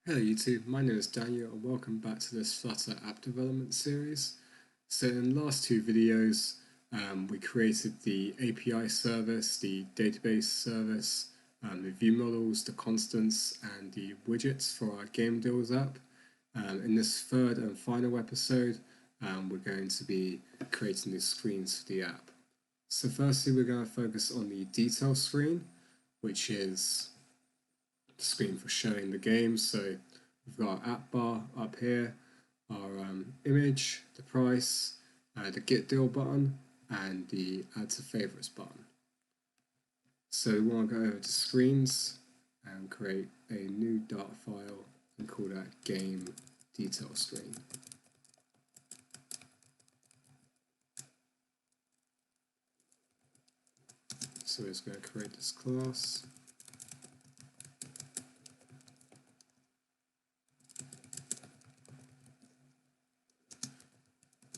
Hello YouTube, my name is Daniel and welcome back to this Flutter app development series. So in the last two videos we created the API service, the database service, the view models, the constants and the widgets for our game deals app. In this third and final episode we're going to be creating the screens for the app. So firstly we're going to focus on the detail screen, which is screen for showing the game. So we've got our app bar up here, our image, the price, the get deal button, and the add to favorites button. So we want to go over to screens and create a new data file and call that game detail screen. So we're just going to create this class.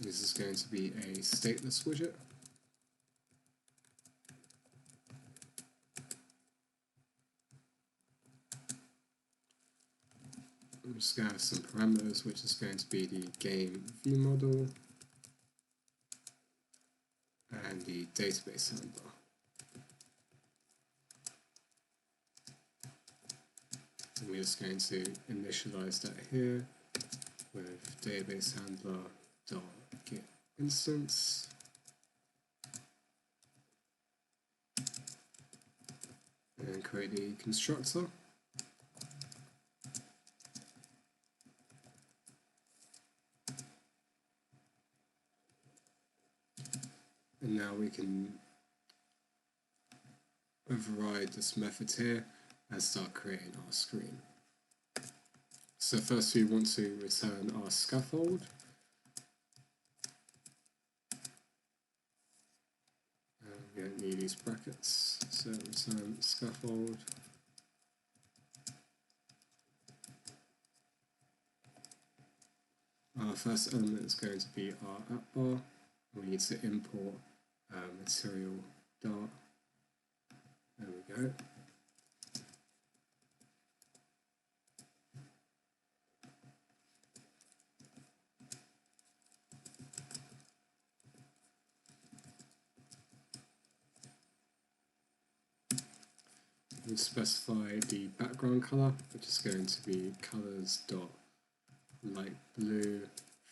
This is going to be a stateless widget. I'm just going to have some parameters, which is going to be the game view model and the database handler. And we're just going to initialize that here with database handler dot get instance. And then create the constructor. And now we can override this method here and start creating our screen. So first we want to return our scaffold. We don't need these brackets, so return scaffold. Our first element is going to be our app bar. We need to import material dart. There we go. We specify the background color, which is going to be colors dot light blue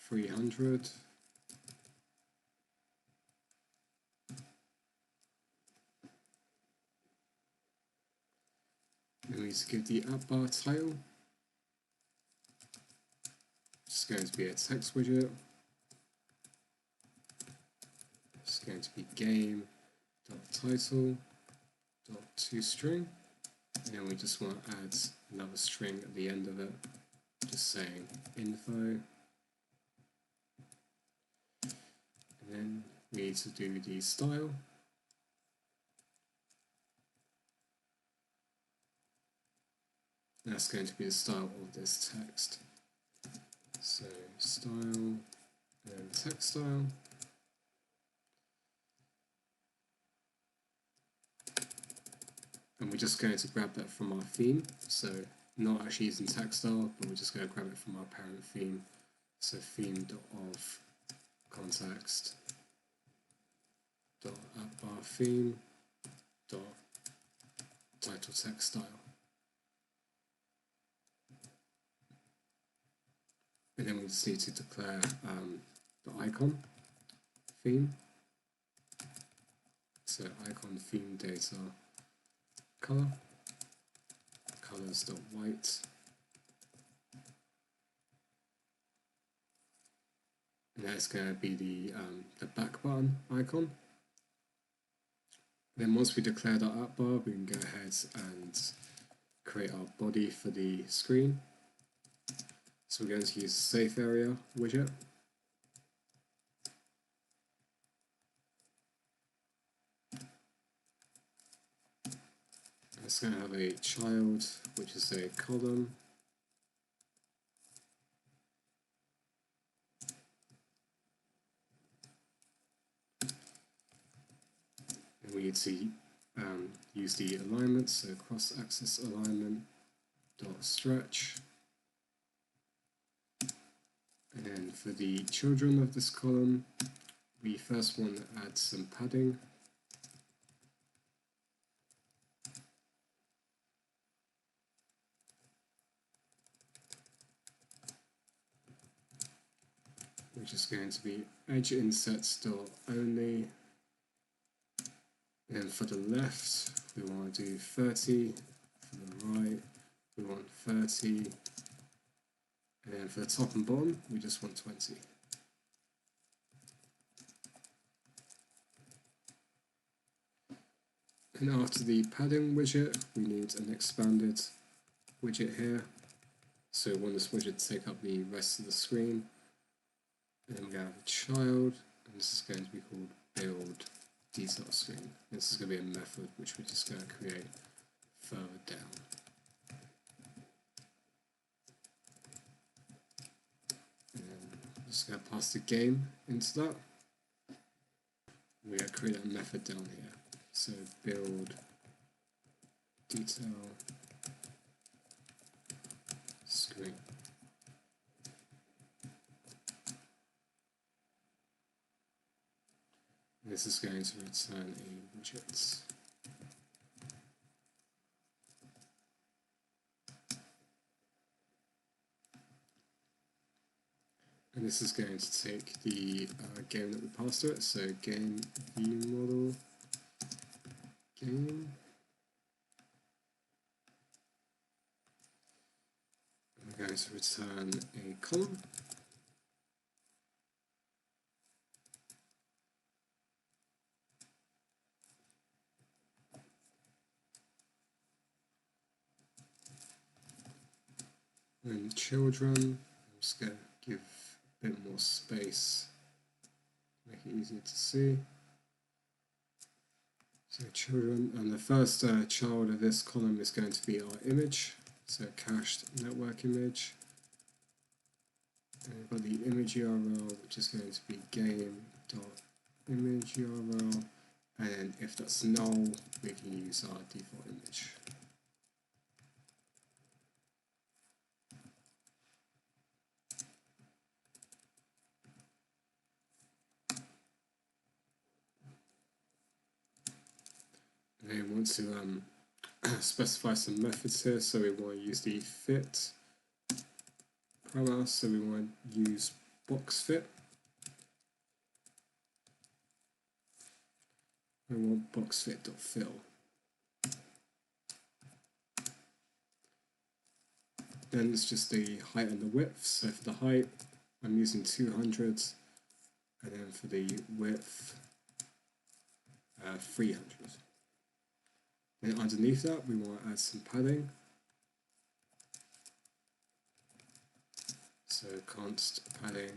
300. And we need to give the app bar title. It's going to be a text widget. It's going to be game dot title dot toString. And then we just want to add another string at the end of it, just saying info. And then we need to do the style. And that's going to be the style of this text. So style and text style. And we're just going to grab that from our theme, so not actually using text style, but we're just going to grab it from our parent theme. So theme.of context dot app bar theme dot title text style. And then we just need to declare the icon theme. So icon theme data color, colors.white, and that's going to be the back button icon. Then once we declare our app bar, we can go ahead and create our body for the screen. So we're going to use the safe area widget. It's going to have a child, which is a column. And we need to use the alignment, so cross-axis alignment dot stretch And then for the children of this column, we first want to add some padding. Which is going to be edge insets dot only. And for the left, we want to do 30. For the right, we want 30. And then for the top and bottom, we just want 20. And after the padding widget, we need an expanded widget here. So we want this widget to take up the rest of the screen. And then we have a child, and this is going to be called build detail screen. This is going to be a method which we're just going to create further down. And then I'm just going to pass the game into that. We're going to create a method down here. So build detail screen. This is going to return a widget. And this is going to take the game that we passed to it, so game view model game. And we're going to return a column. And children, I'm just going to give a bit more space, make it easier to see. So children, and the first child of this column is going to be our image, so cached network image. And we've got the image URL, which is going to be game.image URL, and then if that's null, we can use our default image. And we want to specify some methods here, so we want to use the fit parameter, so we want to use box fit. We want box fit.fill. Then it's just the height and the width, so for the height I'm using 200, and then for the width 300. Then underneath that, we want to add some padding. So const padding.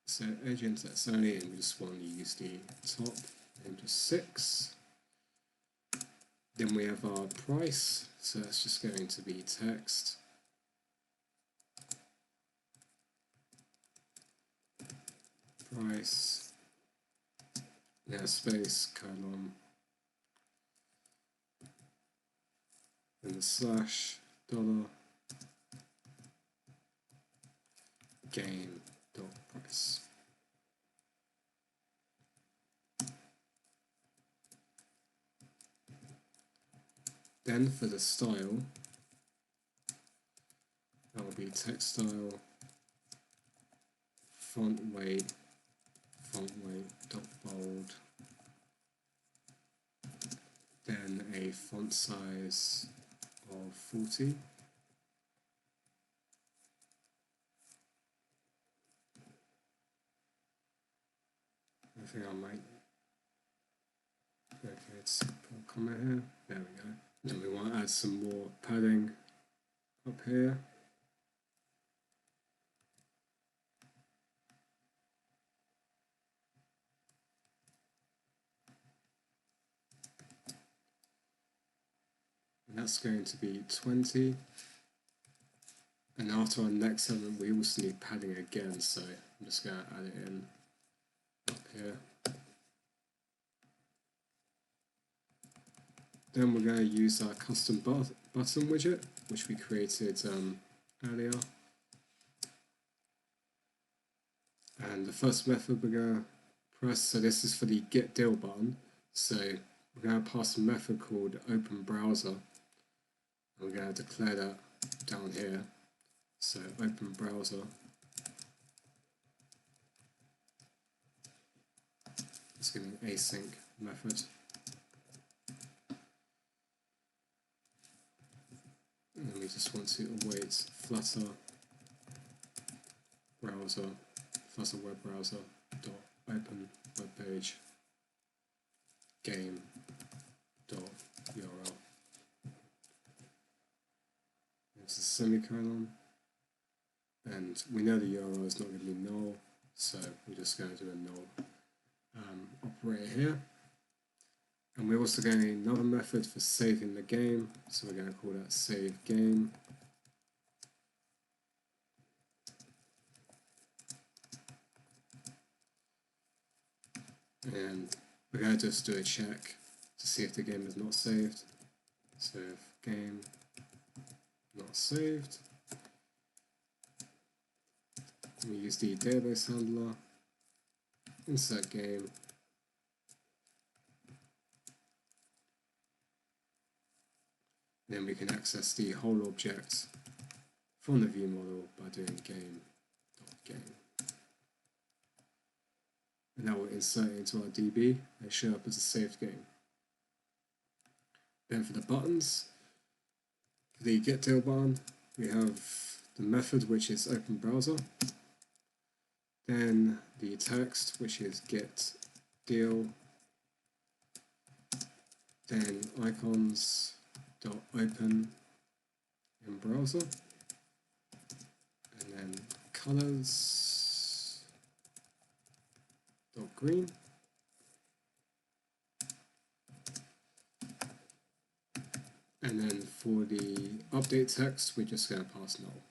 So edge insets only, and we just want to use the top and just 6. Then we have our price, so that's just going to be text. Price. Now space, colon, and the slash, dollar, game dot price. Then for the style, that will be text style, font weight dot bold, then a font size of 40. I think I might, okay, let's put a comment here, there we go. Then we want to add some more padding up here. And that's going to be 20. And after our next element, we also need padding again, so I'm just going to add it in up here. Then we're going to use our custom button widget, which we created earlier. And the first method we're going to press, so this is for the get deal button. So we're going to pass a method called open browser. And we're going to declare that down here. So open browser. It's going to be an async method. And then we just want to await Flutter browser, Flutter web browser dot open web page game dot URL. It's a semicolon, and we know the URL is not going to be null, so we're just going to do a null operator here. And we're also going to need another method for saving the game, so we're going to call that save game. And we're going to just do a check to see if the game is not saved. So if game not saved, we use the database handler, insert game, then we can access the whole object from the view model by doing game.game. And that will insert it into our DB and show up as a saved game. Then for the buttons, for the get deal button, we have the method which is open browser, then the text which is get deal, then icons dot open in browser, and then colors dot green, and then for the update text we're just going to pass null.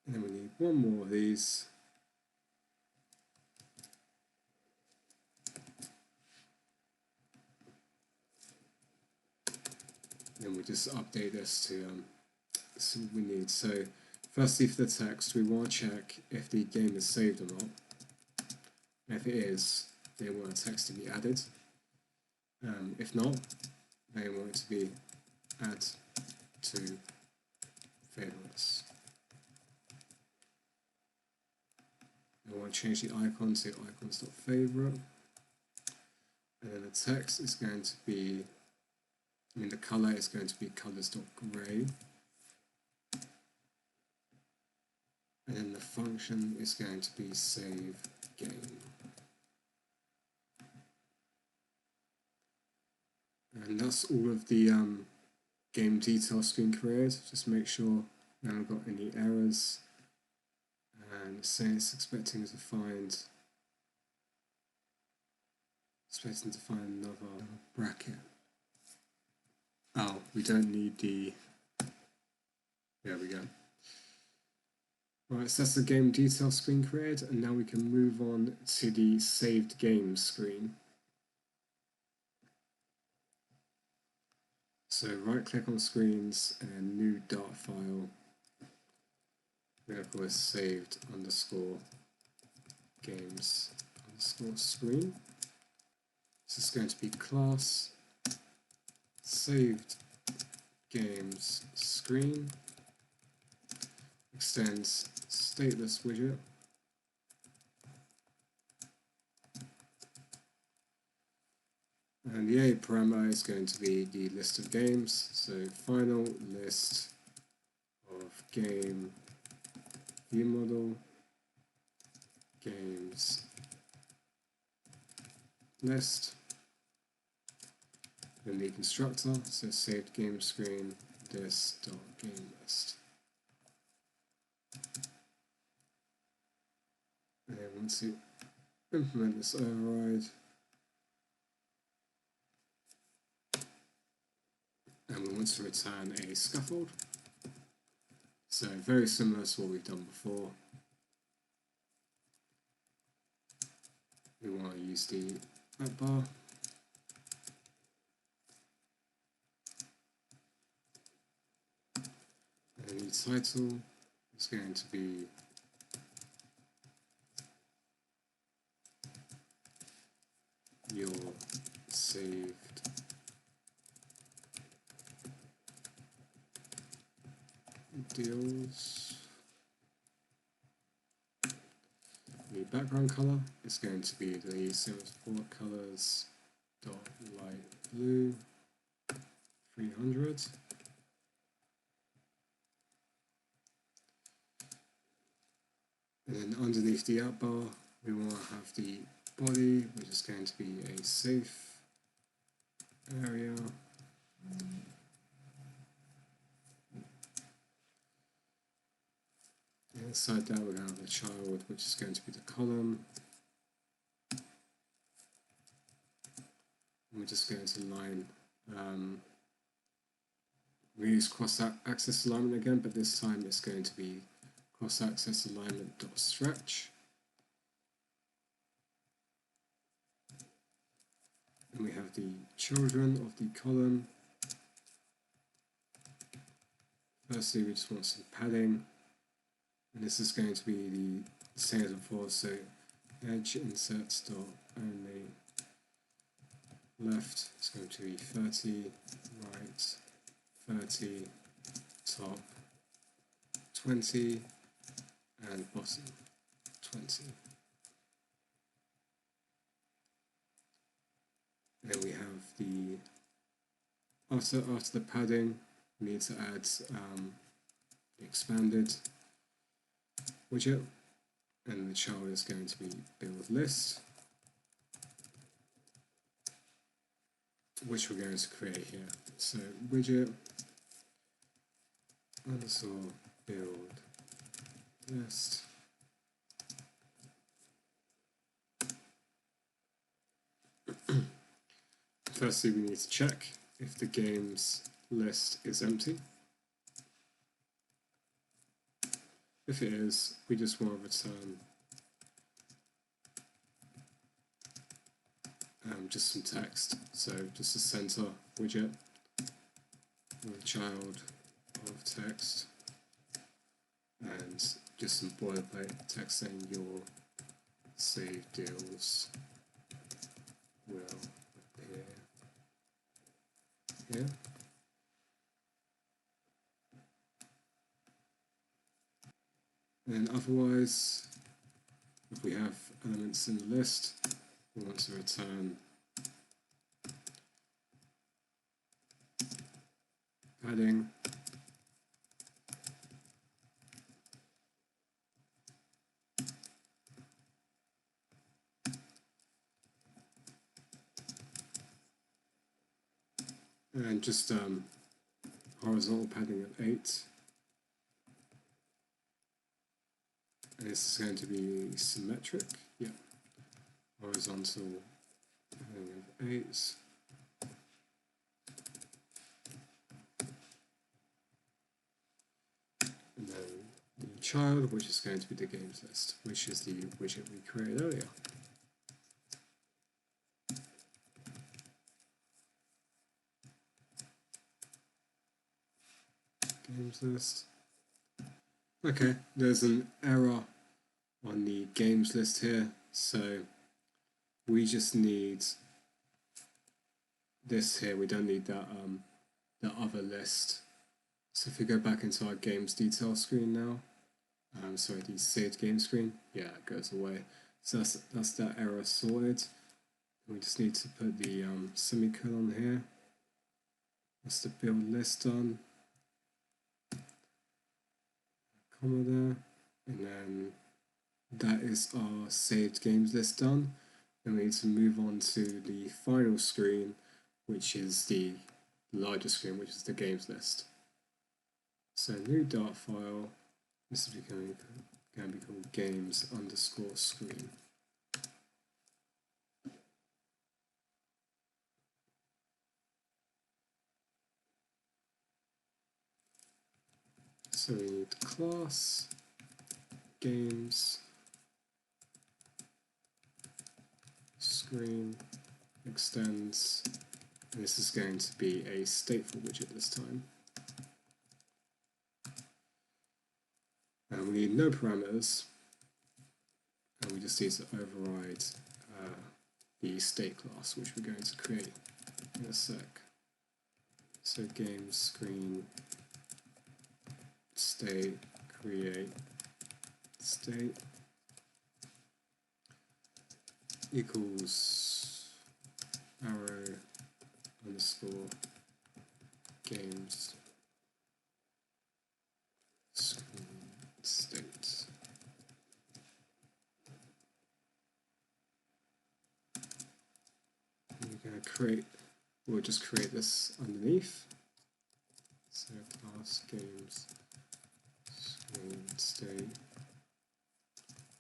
And then we need one more of these. And we just update this to this is what we need. So firstly, for the text, we want to check if the game is saved or not. And if it is, then we want the text to be added. If not, then we want it to be add to favorites. I want to change the icon to icons.favorite. And then the text is going to be, the color is going to be colors.gray. And then the function is going to be save game. And that's all of the game detail screen created. Just make sure we haven't got any errors. And say it's expecting to find another bracket. Oh, we don't need the, there we go. Right, so that's the game detail screen created, and now we can move on to the saved game screen. So right click on screens and then new Dart file. We're going to call this saved underscore games underscore screen. This is going to be class saved games screen, extends stateless widget, and the A parameter is going to be the list of games, so final list of game view model games list. Then the constructor, so saved game screen this dot game list. And then once you implement this override, and we want to return a scaffold. So very similar to what we've done before. We want to use the at bar. And the title is going to be your saved deals. The background color is going to be the same as before, colors dot light blue 300. And then underneath the out bar, we want to have the body, which is going to be a safe area. Inside that, we're going to have the child, which is going to be the column. And we're just going to line. We use cross-axis alignment again, but this time it's going to be cross-axis alignment dot stretch. And we have the children of the column. Firstly, we just want some padding. And this is going to be the same as before, so edge inserts dot only left is going to be 30, right 30, top 20, and bottom 20. Then we have the after the padding, we need to add the expanded widget, and the child is going to be build list, which we're going to create here. So widget underscore build list. Firstly, we need to check if the games list is empty. If it is, we just want to return just some text. So just a center widget with a child of text and just some boilerplate text saying your saved deals will appear here. And otherwise, if we have elements in the list, we want to return padding, and just horizontal padding of 8. And this is going to be symmetric, yeah. Horizontal padding of 8. And then the child, which is going to be the games list, which is the widget we created earlier. Games list. Okay, there's an error on the games list here, so we just need this here. We don't need that the other list. So if we go back into our games detail screen now, sorry, the saved game screen, yeah, it goes away. So that's that error sorted. We just need to put the semicolon here. That's the build list done. Comma there, and then that is our saved games list done. Then we need to move on to the final screen, which is the larger screen, which is the games list. So new Dart file, this is going to be called games underscore screen. So we need class games screen extends, and this is going to be a stateful widget this time. And we need no parameters, and we just need to override the state class, which we're going to create in a sec. So game screen state create state equals arrow underscore games screen state. We're going to create, we'll just create this underneath. So class games screen state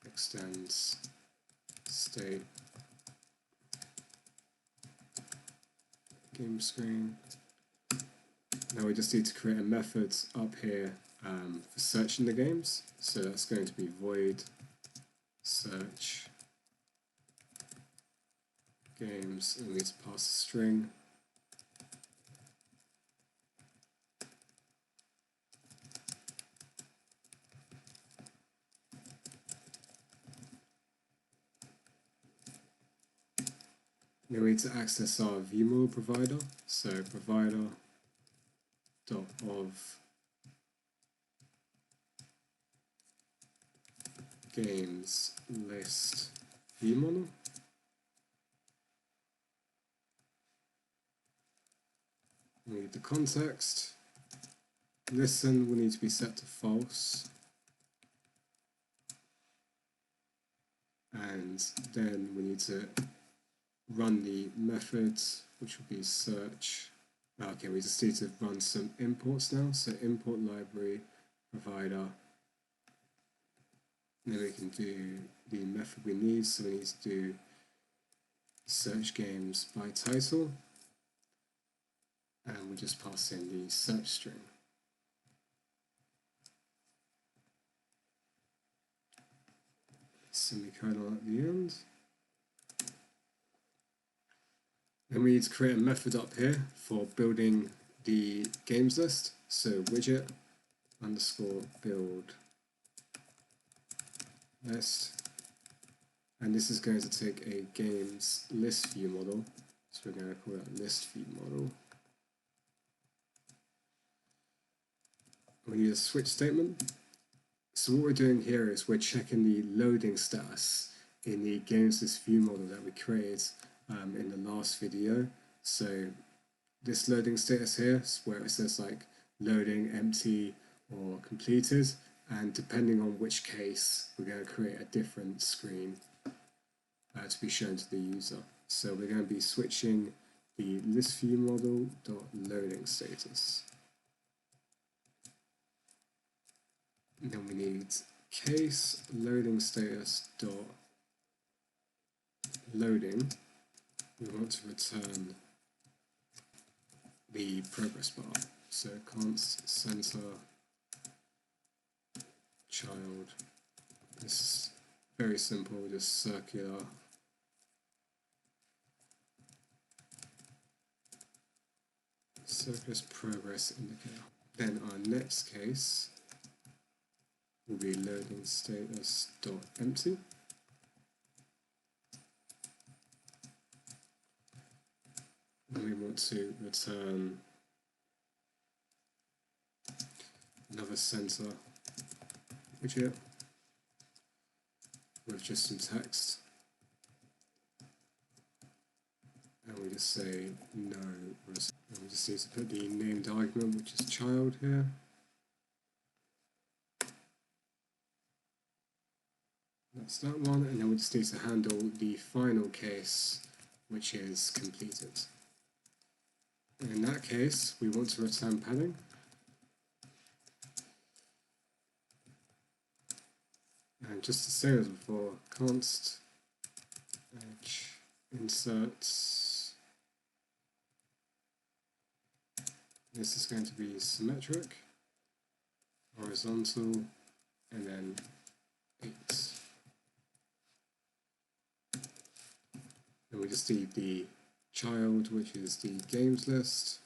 extends state game screen. Now we just need to create a method up here for searching the games. So that's going to be void search games, and we need to pass a string. Now we need to access our viewModel provider. So provider dot of games list viewModel. We need the context. Listen will need to be set to false. And then we need to run the methods, which will be search. Okay, we just need to run some imports now. So import library provider. Then we can do the method we need. So we need to do search games by title. And we just pass in the search string. Semicolon at the end. Then we need to create a method up here for building the games list. So widget underscore build list. And this is going to take a games list view model. So we're going to call that list view model. We need a switch statement. So what we're doing here is we're checking the loading status in the games list view model that we created in the last video. So this loading status here is where it says like loading, empty, or completed, and depending on which case, we're going to create a different screen to be shown to the user. So we're going to be switching the list view model dot loading status. And then we need case loading status dot loading. We want to return the progress bar. So const center child. This is very simple, just circular. Circus progress indicator. Then our next case will be loading status dot empty. And we want to return another center widget with just some text. And we just say no. And we just need to put the named argument, which is child, here. That's that one, and then we just need to handle the final case, which is completed. And in that case, we want to return padding. And just the same as before, const edge inserts. This is going to be symmetric, horizontal, and then 8. And we just need the child, which is the games list.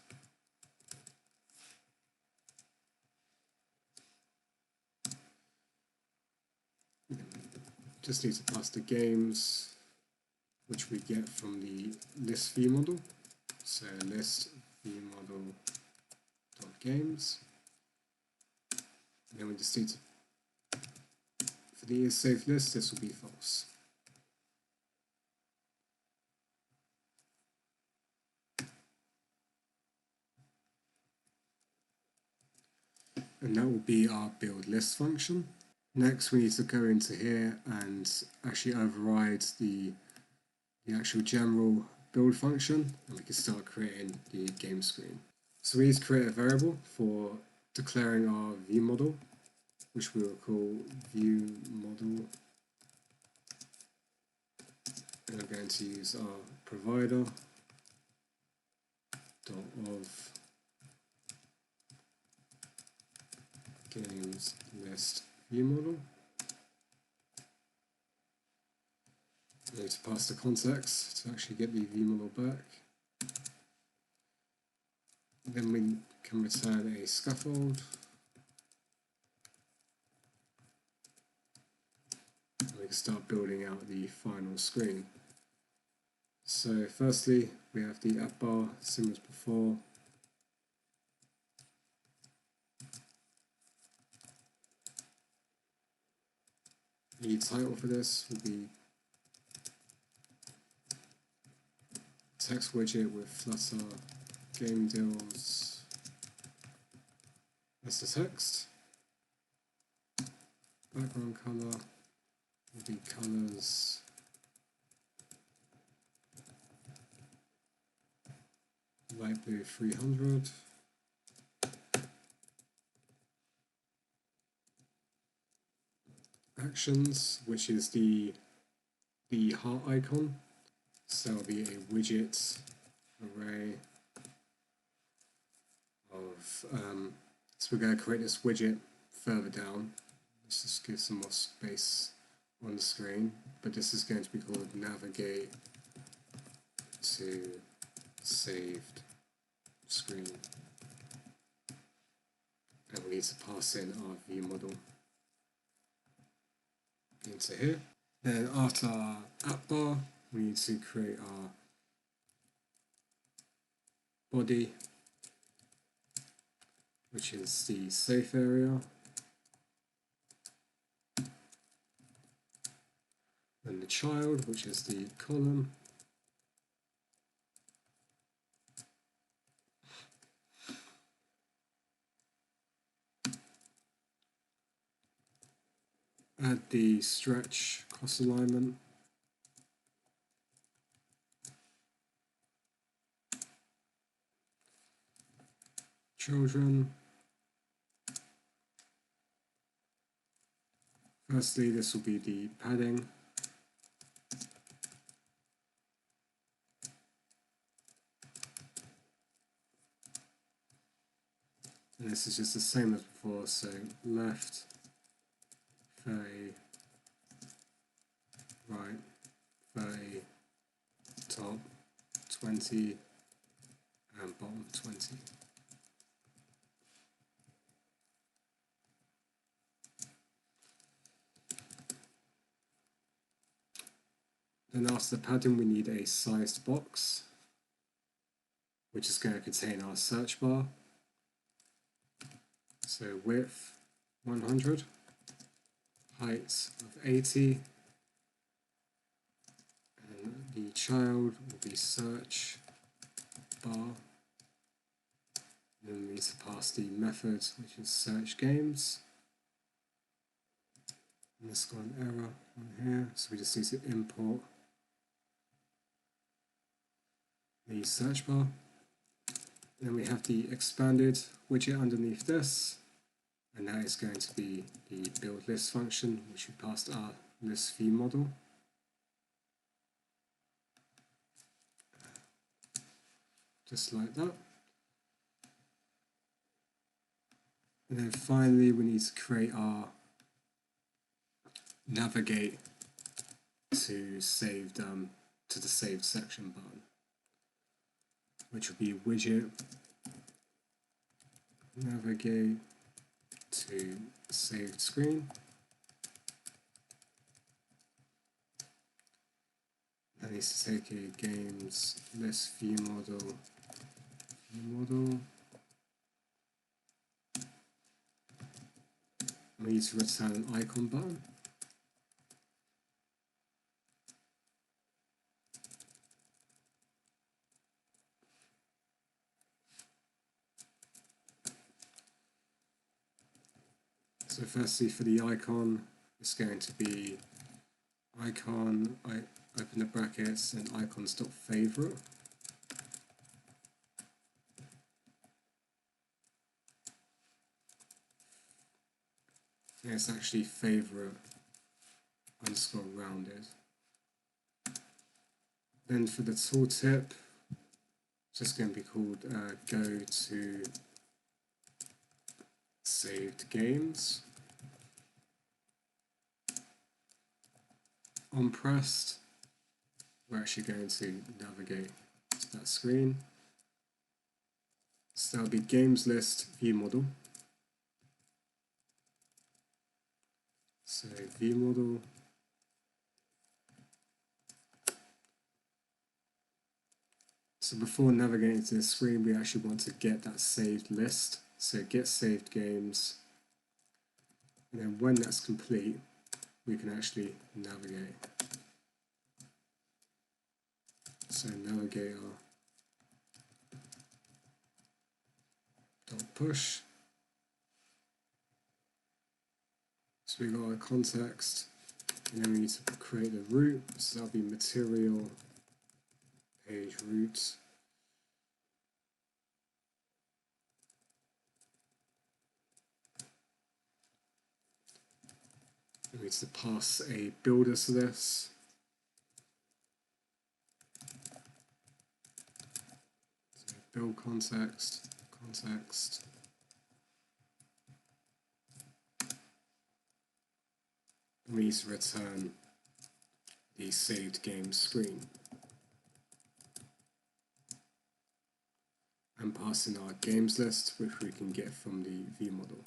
Just need to pass the games, which we get from the list view model. So list view model dot games. And then we just need to, for the isSafe list, this will be false. And that will be our build list function. Next, we need to go into here and actually override the actual general build function, and we can start creating the game screen. So we need to create a variable for declaring our view model, which we will call view model. And we're going to use our provider of games list view model. We need to pass the context to actually get the view model back. Then we can return a scaffold. And we can start building out the final screen. So firstly, we have the app bar, same as before. The title for this will be text widget with Flutter game deals as the text. Background color will be colors. Light blue 300. Actions, which is the heart icon. So it'll be a widget array of, so we're going to create this widget further down. Let's just give some more space on the screen, but this is going to be called navigate to saved screen. And we need to pass in our view model into here. Then after our app bar, we need to create our body, which is the safe area. Then the child, which is the column. Add the stretch cross alignment. Children. Firstly, this will be the padding. And this is just the same as before, so left 30, right 30, top 20, and bottom 20. Then after the padding, we need a sized box, which is going to contain our search bar. So width 100, height of 80, and the child will be search bar. Then we need to pass the method, which is search games. And this got an error on here, so we just need to import the search bar. Then we have the expanded widget underneath this, and that is going to be the build list function, which we passed our list view model. Just like that. And then finally we need to create our navigate to saved to the saved section button. which will be widget navigate to saved screen. That needs to take a games list view model. We need to return an icon button. So firstly, for the icon, it's going to be icon, I open the brackets, and icons.favorite. Yeah, it's actually favorite underscore rounded. Then for the tooltip, it's just going to be called go to saved games. On pressed, we're actually going to navigate to that screen. So that'll be games list view model. So view model. So before navigating to the screen, we actually want to get that saved list. So get saved games. And then when that's complete, we can actually navigate. So navigator dot push. So we got our context, and then we need to create the root. So that'll be material page root. We need to pass a builder to this. So build context. We need to return the saved game screen. And pass in our games list, which we can get from the view model.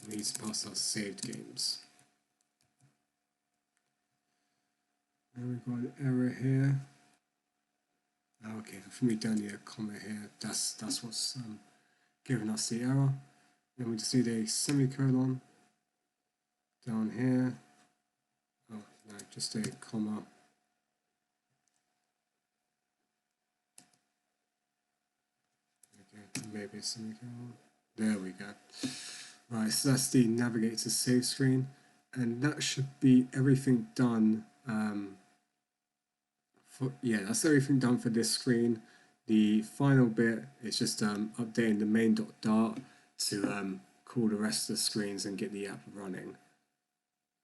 We need to pass our saved games. And we've got an error here. Okay, I think we don't need a comma here. That's what's giving us the error. Then we just need a semicolon down here. Oh no, just a comma. Okay, maybe a semicolon. There we go. Right, so that's the navigate to save screen, and that should be everything done. That's everything done for this screen. The final bit is just updating the main.dart to call the rest of the screens and get the app running.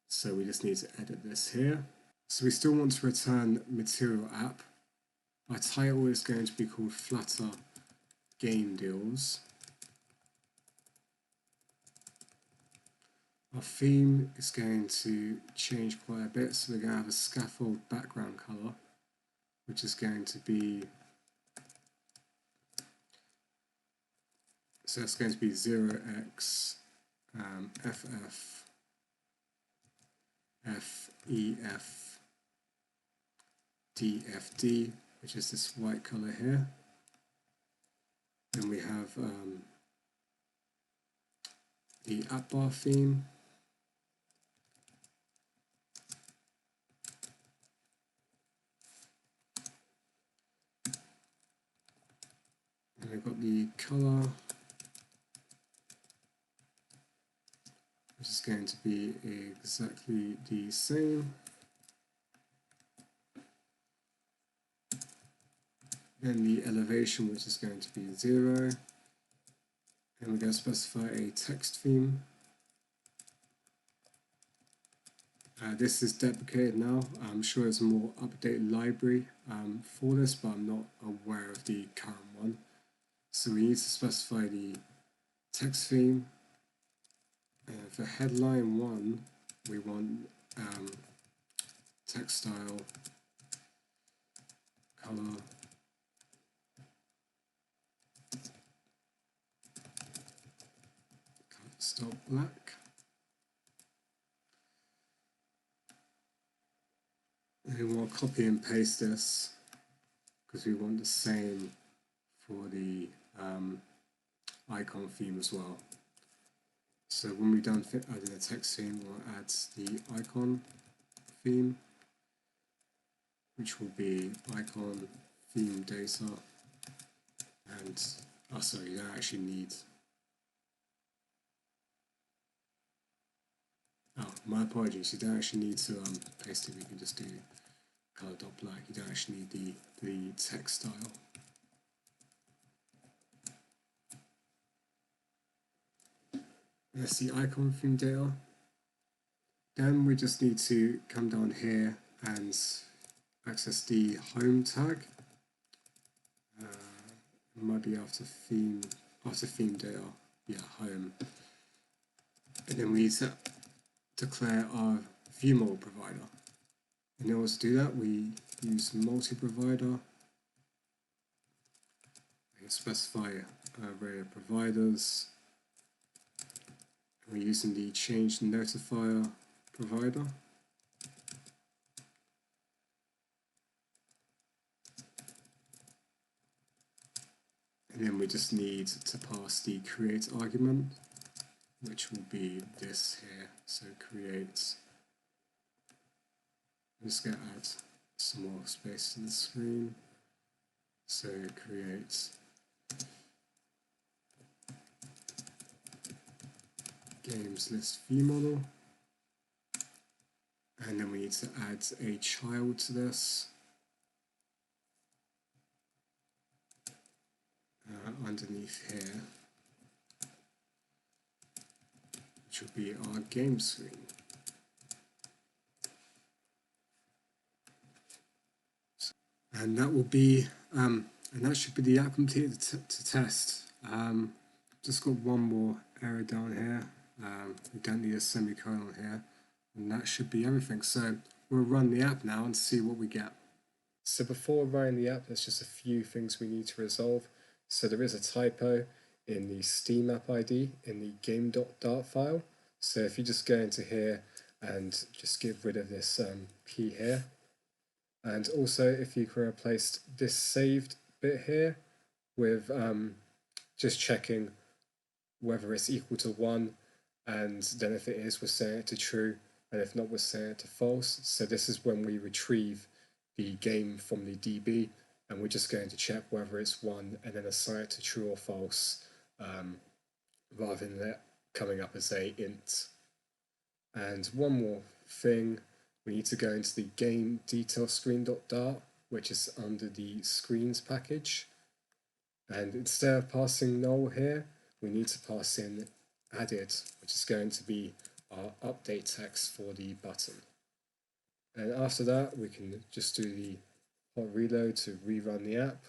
So we just need to edit this here. So we still want to return material app. Our title is going to be called Flutter Game Deals. Our theme is going to change quite a bit, so we're going to have a scaffold background color, which is going to be, so that's going to be 0x FF FEF DFD, which is this white color here. Then we have the app bar theme. And we've got the color, which is going to be exactly the same. Then the elevation, which is going to be 0. And we're going to specify a text theme. This is deprecated now. I'm sure there's a more updated library for this, but I'm not aware of the current one. So we need to specify the text theme. For headline 1, we want text style, color, stop black. And we'll copy and paste this because we want the same for the icon theme as well. So when we're done adding the text theme, we'll add the icon theme, which will be icon theme data. And sorry, you don't actually need. Oh, my apologies. You don't actually need to paste it. We can just do color.black. You don't actually need the text style. That's the icon theme data. Then we just need to come down here and access the home tag. It might be after theme data. Yeah, home. And then we need to declare our view model provider. In order to do that, we use multi-provider. We specify an array of providers. We're using the change notifier provider. And then we just need to pass the create argument, which will be this here. So create. I'm just going to add some more space to the screen. So create games list view model. And then we need to add a child to this. Underneath here, which will be our game screen. And that will be, and that should be the app completed to test. Just got one more error down here. We don't need a semicolon here, and that should be everything. So we'll run the app now and see what we get. So before running the app, there's just a few things we need to resolve. So there is a typo in the Steam app ID in the game.dart file. So if you just go into here and just get rid of this P here. And also if you can replace this saved bit here with just checking whether it's equal to 1, and then if it is, we're setting it to true, and if not, we're setting it to false. So this is when we retrieve the game from the DB, and we're just going to check whether it's 1 and then assign it to true or false, rather than it coming up as a int. And one more thing, we need to go into the game detail screen.dart, which is under the screens package. And instead of passing null here, we need to pass in added, which is going to be our update text for the button. And after that, we can just do the hot reload to rerun the app.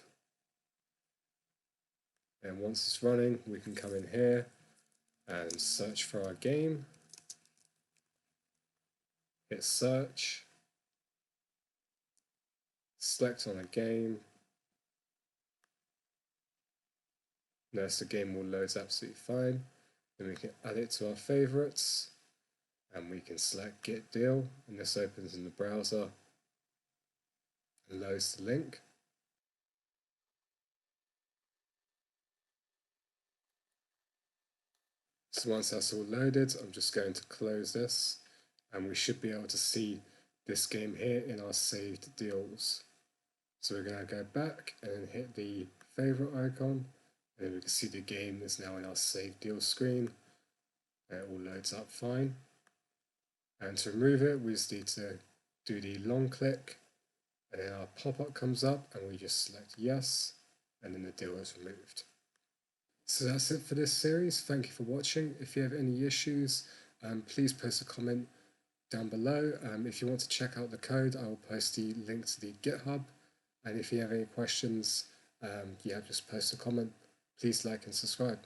And once it's running, we can come in here and search for our game. Hit search. Select on a game. Notice the game will load absolutely fine. Then we can add it to our favorites. And we can select Get Deal, and this opens in the browser and loads the link. So once that's all loaded, I'm just going to close this, and we should be able to see this game here in our saved deals. So we're going to go back and hit the favorite icon, and then we can see the game is now in our saved deals screen, and it all loads up fine. And to remove it, we just need to do the long click, and then our pop-up comes up, and we just select yes, and then the deal is removed. So that's it for this series. Thank you for watching. If you have any issues, please post a comment down below. If you want to check out the code, I will post the link to the GitHub. And if you have any questions, just post a comment. Please like and subscribe.